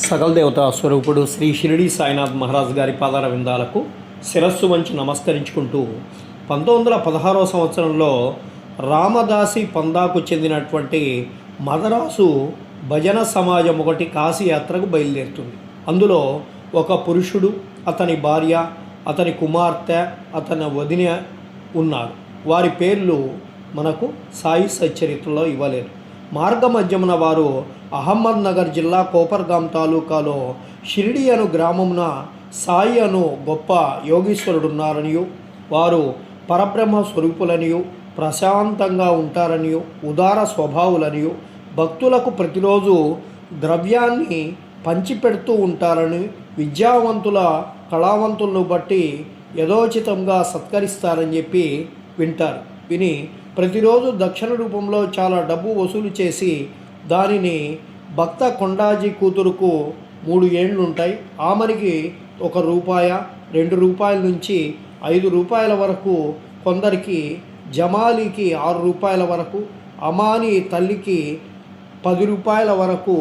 సకల దేవతా స్వరూపుడు శ్రీ షిరిడి సాయినాథ్ మహారాజ్ గారి పాదార విందాలకు శిరస్సు వంచి నమస్కరించుకుంటూ 1916వ సంవత్సరంలో రామదాసి పందాకు చెందినటువంటి మదరాసు భజన సమాజం ఒకటి కాశీయాత్రకు బయలుదేరుతుంది. అందులో ఒక పురుషుడు, అతని భార్య, అతని కుమార్తె, అతని వదిన ఉన్నారు. వారి పేర్లు మనకు సాయి సచ్చరిత్రలో ఇవ్వలేదు. మార్గమధ్యమున వారు అహ్మద్ నగర్ జిల్లా కోపర్గాం తాలూకాలో షిరిడి అను గ్రామమున సాయి అను గొప్ప యోగీశ్వరుడున్నారనియు, వారు పరబ్రహ్మ స్వరూపులనియు, ప్రశాంతంగా ఉంటారనియు, ఉదార స్వభావులనియు, భక్తులకు ప్రతిరోజు ద్రవ్యాన్ని పంచిపెడుతూ ఉంటారని, విద్యావంతుల కళావంతులను బట్టి యథోచితంగా సత్కరిస్తారని చెప్పి వింటారు. విని ప్రతిరోజు దక్షిణ రూపంలో చాలా డబ్బు వసూలు చేసి దానిని భక్త కొండాజీ కూతురుకు 3 ఏళ్ళు ఉంటాయి. ఆమెకి ₹1, ₹2 నుంచి ₹5 వరకు, కొందరికి జమాలీకి ₹6 వరకు, అమాని తల్లికి ₹10 వరకు